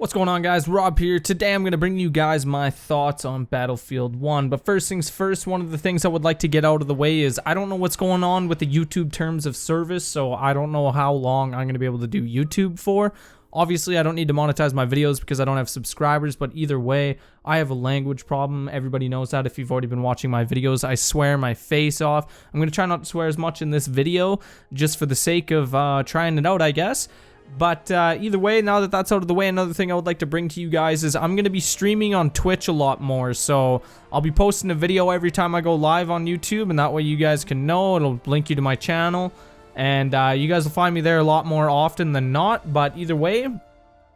What's going on, guys? Rob here. Today I'm going to bring you guys my thoughts on Battlefield 1. But first things first, one of the things I would like to get out of the way is I don't know what's going on with the YouTube terms of service, so I don't know how long I'm going to be able to do YouTube for. Obviously, I don't need to monetize my videos because I don't have subscribers, but either way, I have a language problem. Everybody knows that if you've already been watching my videos. I swear my face off. I'm going to try not to swear as much in this video, just for the sake of trying it out, I guess. But either way, now that that's out of the way, another thing I would like to bring to you guys is I'm going to be streaming on Twitch a lot more. So I'll be posting a video every time I go live on YouTube, and that way you guys can know. It'll link you to my channel, and you guys will find me there a lot more often than not. But either way,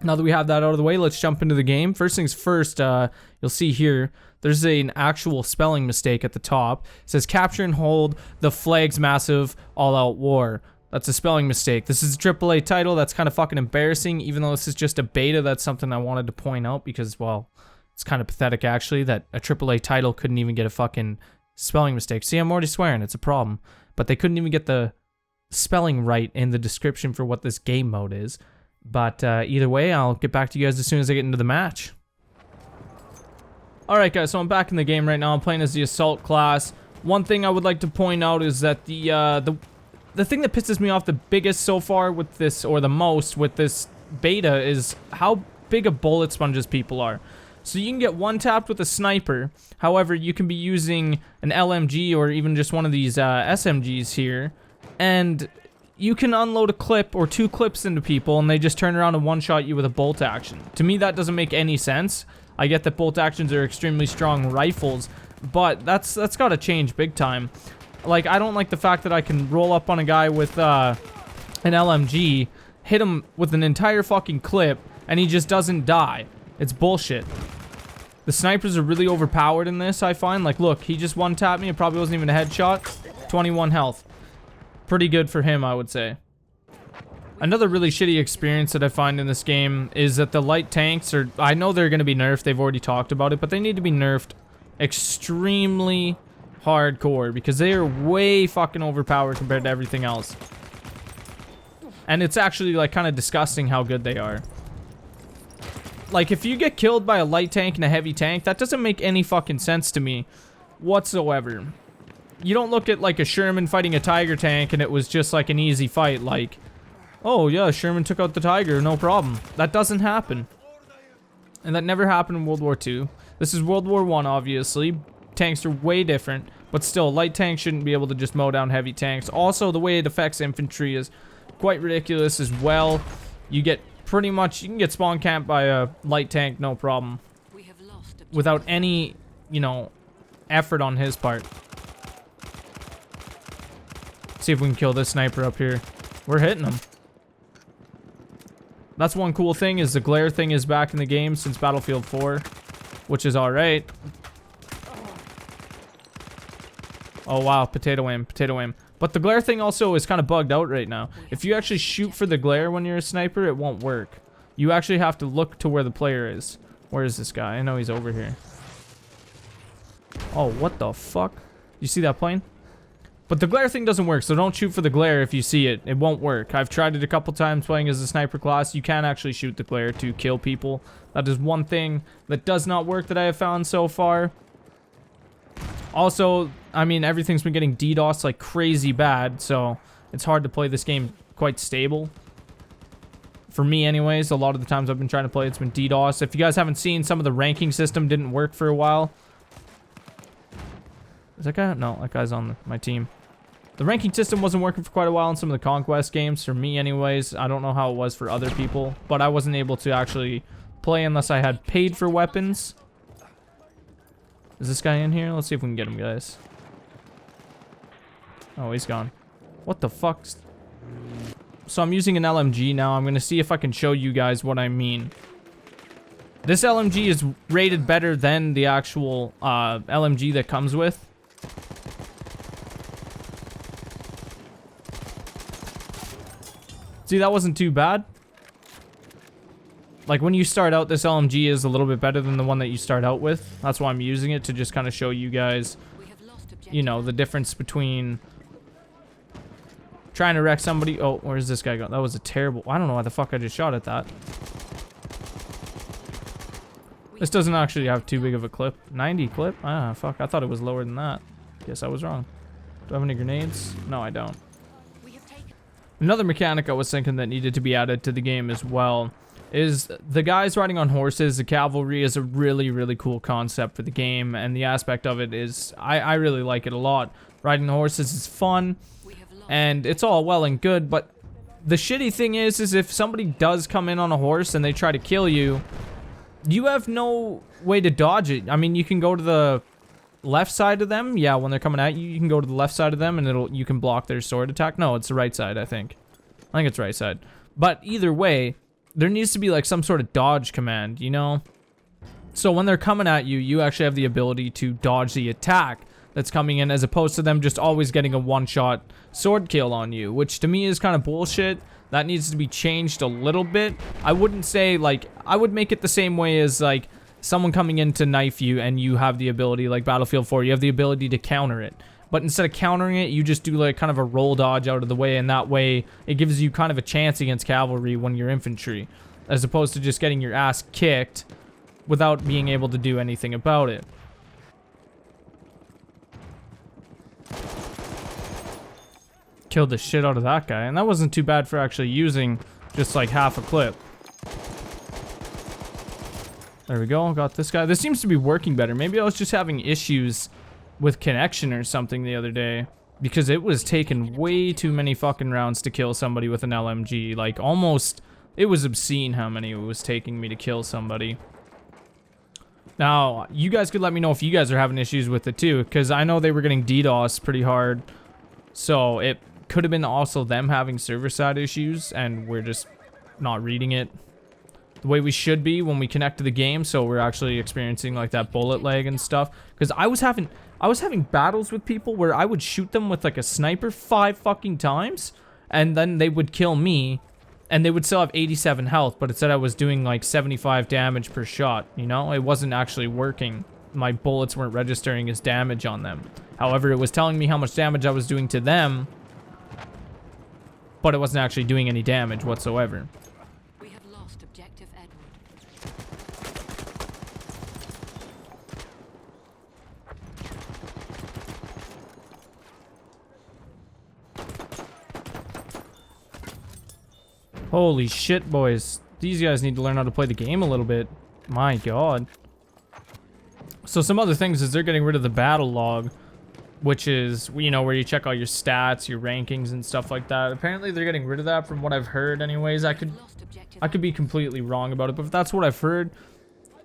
now that we have that out of the way, let's jump into the game. First things first, you'll see here, there's an actual spelling mistake at the top. It says capture and hold the flag's massive all-out war. That's a spelling mistake. This is a AAA title. That's kind of fucking embarrassing. Even though this is just a beta, that's something I wanted to point out because, well, it's kind of pathetic actually that a AAA title couldn't even get a fucking spelling mistake. See, I'm already swearing. It's a problem. But they couldn't even get the spelling right in the description for what this game mode is. But either way, I'll get back to you guys as soon as I get into the match. Alright guys, so I'm back in the game right now. I'm playing as the Assault class. One thing I would like to point out is that the thing that pisses me off the biggest so far with this, or the most with this beta, is how big of bullet sponges people are. So you can get one-tapped with a sniper. However, you can be using an LMG or even just one of these SMGs here, and you can unload a clip or two clips into people, and they just turn around and one-shot you with a bolt action. To me, that doesn't make any sense. I get that bolt actions are extremely strong rifles, but that's got to change big time. Like, I don't like the fact that I can roll up on a guy with an LMG, hit him with an entire fucking clip, and he just doesn't die. It's bullshit. The snipers are really overpowered in this, I find. Like, look, he just one-tapped me. It probably wasn't even a headshot. 21 health. Pretty good for him, I would say. Another really shitty experience that I find in this game is that the light tanks are... I know they're going to be nerfed. They've already talked about it, but they need to be nerfed extremely hardcore because they are way fucking overpowered compared to everything else. And it's actually like kind of disgusting how good they are. Like, if you get killed by a light tank and a heavy tank, that doesn't make any fucking sense to me whatsoever. You don't look at like a Sherman fighting a Tiger tank and it was just like an easy fight, like, oh yeah, Sherman took out the Tiger, no problem. That doesn't happen. And that never happened in World War II. This is World War I, obviously. Tanks are way different, but still, light tanks shouldn't be able to just mow down heavy tanks. Also, the way it affects infantry is quite ridiculous as well. You get pretty much, you can get spawn camped by a light tank, no problem. Without any, you know, effort on his part. See if we can kill this sniper up here. We're hitting him. That's one cool thing, is the glare thing is back in the game since Battlefield 4, which is alright. Oh wow, potato aim, potato aim. But the glare thing also is kind of bugged out right now. If you actually shoot for the glare when you're a sniper, it won't work. You actually have to look to where the player is. Where is this guy? I know he's over here. Oh, what the fuck? You see that plane? But the glare thing doesn't work, so don't shoot for the glare if you see it. It won't work. I've tried it a couple times playing as a sniper class. You can actually shoot the glare to kill people. That is one thing that does not work that I have found so far. Also, I mean, everything's been getting DDoS like crazy bad, so it's hard to play this game quite stable. For me anyways, a lot of the times I've been trying to play, it's been DDoS. If you guys haven't seen, some of the ranking system didn't work for a while. Is that guy? No, that guy's on my team. The ranking system wasn't working for quite a while in some of the Conquest games, for me anyways. I don't know how it was for other people, but I wasn't able to actually play unless I had paid for weapons. Is this guy in here? Let's see if we can get him, guys. Oh, he's gone. What the fuck? So I'm using an LMG now. I'm going to see if I can show you guys what I mean. This LMG is rated better than the actual LMG that comes with. See, that wasn't too bad. Like, when you start out, this LMG is a little bit better than the one that you start out with. That's why I'm using it, to just kind of show you guys, you know, the difference between trying to wreck somebody. Oh, where's this guy going? That was a terrible... I don't know why the fuck I just shot at that. This doesn't actually have too big of a clip. 90 clip? Ah, fuck. I thought it was lower than that. Guess I was wrong. Do I have any grenades? No, I don't. Another mechanic I was thinking that needed to be added to the game as well is the guys riding on horses. The cavalry is a really, really cool concept for the game, and the aspect of it is, I really like it a lot. Riding the horses is fun, and it's all well and good, but the shitty thing is if somebody does come in on a horse and they try to kill you, you have no way to dodge it. I mean, you can go to the left side of them. Yeah, when they're coming at you, you can go to the left side of them and you can block their sword attack. No, it's the right side, I think. I think it's right side. But either way, there needs to be like some sort of dodge command, you know? So when they're coming at you, you actually have the ability to dodge the attack that's coming in, as opposed to them just always getting a one-shot sword kill on you, which to me is kind of bullshit. That needs to be changed a little bit. I wouldn't say, like, I would make it the same way as, like, someone coming in to knife you and you have the ability, like Battlefield 4, you have the ability to counter it. But instead of countering it, you just do, like, kind of a roll dodge out of the way, and that way it gives you kind of a chance against cavalry when you're infantry, as opposed to just getting your ass kicked without being able to do anything about it. Killed the shit out of that guy, and that wasn't too bad for actually using just like half a clip. There we go, got this guy. This seems to be working better. Maybe I was just having issues with connection or something the other day, because it was taking way too many fucking rounds to kill somebody with an LMG. Like, almost, it was obscene how many it was taking me to kill somebody. Now, you guys could let me know if you guys are having issues with it too, because I know they were getting DDoS pretty hard. So it could have been also them having server-side issues, and we're just not reading it the way we should be when we connect to the game, so we're actually experiencing like that bullet lag and stuff. Because I was having battles with people where I would shoot them with like a sniper 5 fucking times, and then they would kill me, and they would still have 87 health, but it said I was doing like 75 damage per shot, you know? It wasn't actually working. My bullets weren't registering as damage on them. However, it was telling me how much damage I was doing to them, but it wasn't actually doing any damage whatsoever. We have lost objective Edward. Holy shit, boys. These guys need to learn how to play the game a little bit. My god. So some other things is they're getting rid of the battle log, which is, you know, where you check all your stats, your rankings and stuff like that. Apparently they're getting rid of that from what I've heard anyways. I could be completely wrong about it, but if that's what I've heard,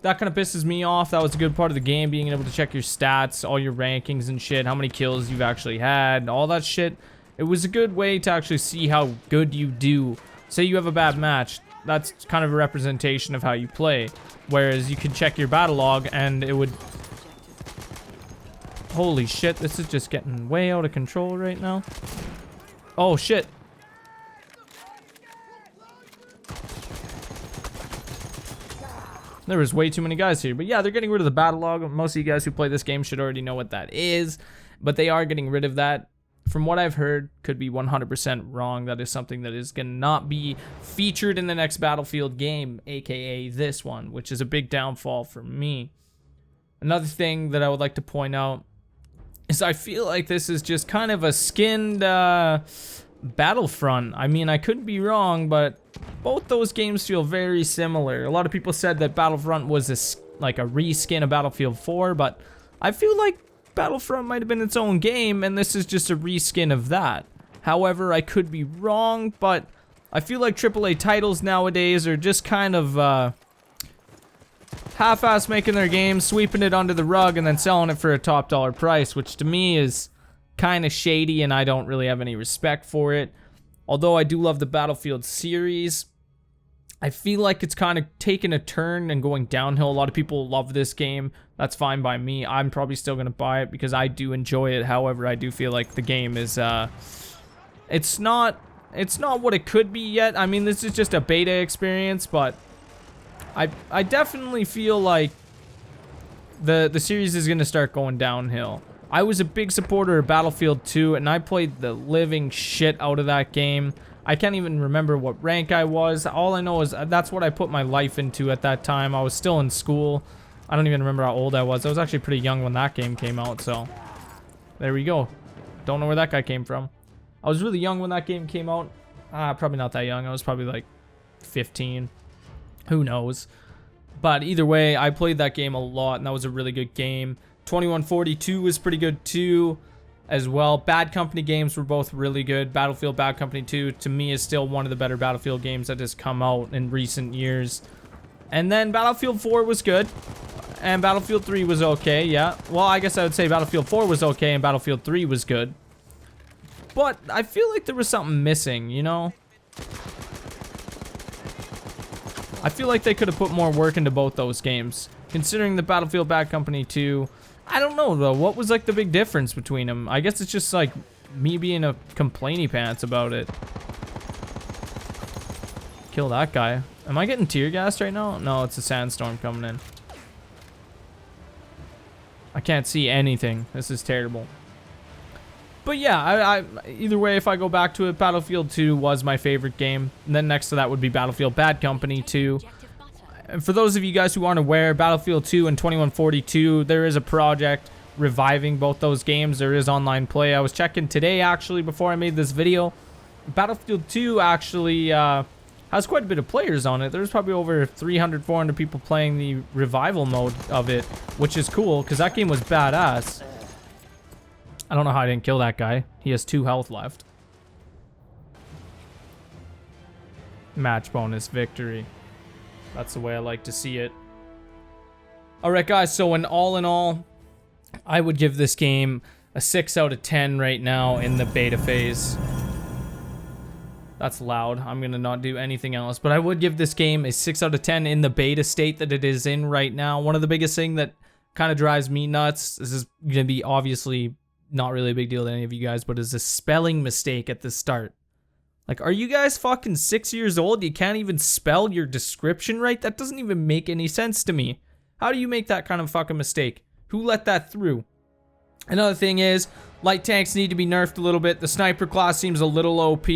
that kind of pisses me off. That was a good part of the game, being able to check your stats, all your rankings and shit, how many kills you've actually had, all that shit. It was a good way to actually see how good you do. Say you have a bad match, that's kind of a representation of how you play. Whereas you could check your battle log and it would... Holy shit, this is just getting way out of control right now. Oh shit. There was way too many guys here. But yeah, they're getting rid of the battle log. Most of you guys who play this game should already know what that is. But they are getting rid of that. From what I've heard, could be 100% wrong. That is something that is going to not be featured in the next Battlefield game, aka this one, which is a big downfall for me. Another thing that I would like to point out is I feel like this is just kind of a skinned Battlefront. I mean, I could be wrong, but both those games feel very similar. A lot of people said that Battlefront was like a reskin of Battlefield 4, but I feel like Battlefront might have been its own game, and this is just a reskin of that. However, I could be wrong, but I feel like AAA titles nowadays are just kind of half-ass making their game, sweeping it under the rug, and then selling it for a top dollar price, which to me is kind of shady, and I don't really have any respect for it. Although I do love the Battlefield series, I feel like it's kind of taken a turn and going downhill. A lot of people love this game. That's fine by me. I'm probably still going to buy it because I do enjoy it. However, I do feel like the game is, it's not what it could be yet. I mean, this is just a beta experience, but I definitely feel like the series is going to start going downhill. I was a big supporter of Battlefield 2, and I played the living shit out of that game. I can't even remember what rank I was. All I know is that's what I put my life into at that time. I was still in school, I don't even remember how old I was. I was actually pretty young when that game came out, so there we go. Don't know where that guy came from. I was really young when that game came out. Probably not that young. I was probably like 15. Who knows? But either way, I played that game a lot, and that was a really good game. 2142 was pretty good too, as well. Bad Company games were both really good. Battlefield Bad Company 2, to me, is still one of the better Battlefield games that has come out in recent years. And then Battlefield 4 was good, and Battlefield 3 was okay, yeah. Well, I guess I would say Battlefield 4 was okay, and Battlefield 3 was good. But I feel like there was something missing, you know? I feel like they could have put more work into both those games. Considering the Battlefield Bad Company 2, I don't know though, what was like the big difference between them? I guess it's just like me being a complainy pants about it. Kill that guy. Am I getting tear gassed right now? No, it's a sandstorm coming in. I can't see anything. This is terrible. But yeah, either way, if I go back to it, Battlefield 2 was my favorite game. And then next to that would be Battlefield Bad Company 2. And for those of you guys who aren't aware, Battlefield 2 and 2142, there is a project reviving both those games. There is online play. I was checking today, actually, before I made this video. Battlefield 2 actually has quite a bit of players on it. There's probably over 300, 400 people playing the revival mode of it, which is cool, because that game was badass. I don't know how I didn't kill that guy. He has 2 health left. Match bonus victory. That's the way I like to see it. Alright guys, so in all, I would give this game a 6 out of 10 right now in the beta phase. That's loud. I'm going to not do anything else. But I would give this game a 6 out of 10 in the beta state that it is in right now. One of the biggest thing that kind of drives me nuts, this is going to be obviously not really a big deal to any of you guys, but is a spelling mistake at the start. Like, are you guys fucking 6 years old? You can't even spell your description right? That doesn't even make any sense to me. How do you make that kind of fucking mistake? Who let that through? Another thing is, light tanks need to be nerfed a little bit. The sniper class seems a little OP.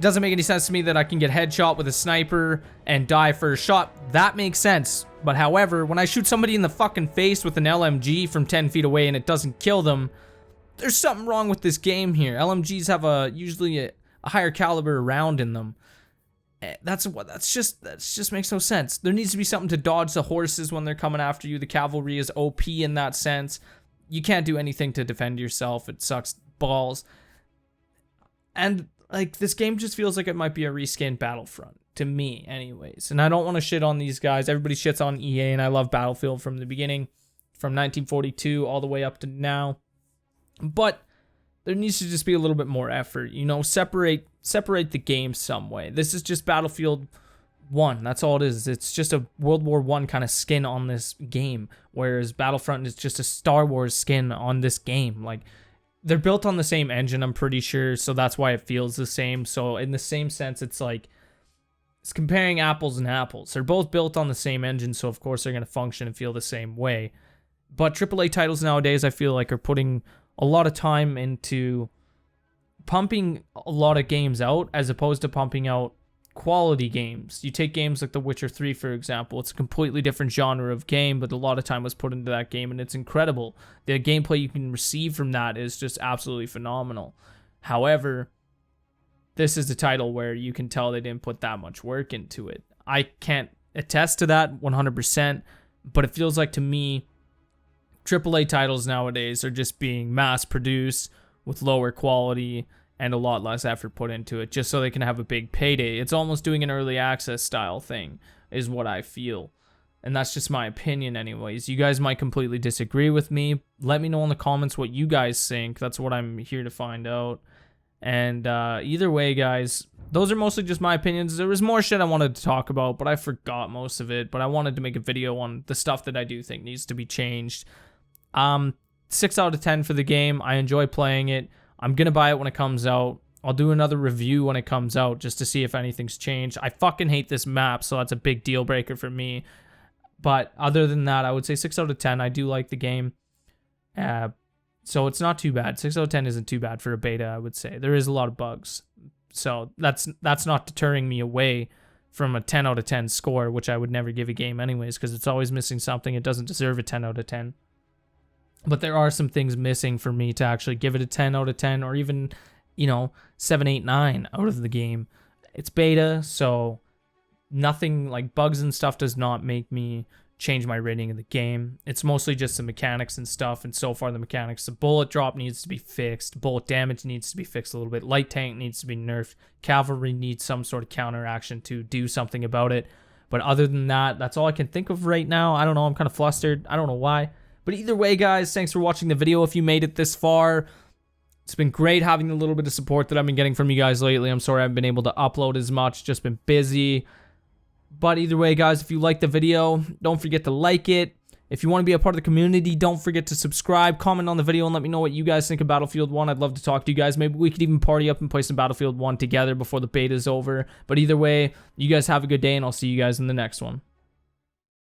Doesn't make any sense to me that I can get headshot with a sniper and die first shot. That makes sense. But however, when I shoot somebody in the fucking face with an LMG from 10 feet away and it doesn't kill them, there's something wrong with this game here. LMGs have usually a higher caliber round in them. That just makes no sense. There needs to be something to dodge the horses when they're coming after you. The cavalry is OP in that sense. You can't do anything to defend yourself. It sucks balls. And like, this game just feels like it might be a reskinned Battlefront to me anyways. And I don't want to shit on these guys. Everybody shits on EA, and I love Battlefield from the beginning, from 1942 all the way up to now. But there needs to just be a little bit more effort, you know, separate the game some way. This is just Battlefield 1. That's all it is. It's just a World War I kind of skin on this game, whereas Battlefront is just a Star Wars skin on this game. Like, they're built on the same engine, I'm pretty sure, so that's why it feels the same. So in the same sense, it's like, it's comparing apples and apples. They're both built on the same engine, so of course they're going to function and feel the same way. But AAA titles nowadays, I feel like, are putting a lot of time into pumping a lot of games out as opposed to pumping out quality games. You take games like The Witcher 3, for example. It's a completely different genre of game, but a lot of time was put into that game, and it's incredible. The gameplay you can receive from that is just absolutely phenomenal. However, this is a title where you can tell they didn't put that much work into it. I can't attest to that 100%, but it feels like to me, AAA titles nowadays are just being mass-produced with lower quality and a lot less effort put into it, just so they can have a big payday. It's almost doing an early access style thing, is what I feel. And that's just my opinion anyways. You guys might completely disagree with me. Let me know in the comments what you guys think. That's what I'm here to find out. And either way, guys, those are mostly just my opinions. There was more shit I wanted to talk about, but I forgot most of it. But I wanted to make a video on the stuff that I do think needs to be changed. 6 out of 10 for the game. I enjoy playing it. I'm going to buy it when it comes out. I'll do another review when it comes out just to see if anything's changed. I fucking hate this map, so that's a big deal breaker for me. But other than that, I would say 6 out of 10. I do like the game. So it's not too bad. 6 out of 10 isn't too bad for a beta, I would say. There is a lot of bugs. So that's not deterring me away from a 10 out of 10 score, which I would never give a game anyways, because it's always missing something. It doesn't deserve a 10 out of 10. But there are some things missing for me to actually give it a 10 out of 10, or even, 7, 8, 9 out of the game. It's beta, so nothing like bugs and stuff does not make me change my rating of the game. It's mostly just the mechanics and stuff, and so far the mechanics, the bullet drop needs to be fixed, bullet damage needs to be fixed a little bit, light tank needs to be nerfed, cavalry needs some sort of counteraction to do something about it. But other than that, that's all I can think of right now. I don't know, I'm kind of flustered, I don't know why. But either way, guys, thanks for watching the video if you made it this far. It's been great having the little bit of support that I've been getting from you guys lately. I'm sorry I haven't been able to upload as much, just been busy. But either way, guys, if you liked the video, don't forget to like it. If you want to be a part of the community, don't forget to subscribe, comment on the video, and let me know what you guys think of Battlefield 1. I'd love to talk to you guys. Maybe we could even party up and play some Battlefield 1 together before the beta's over. But either way, you guys have a good day, and I'll see you guys in the next one.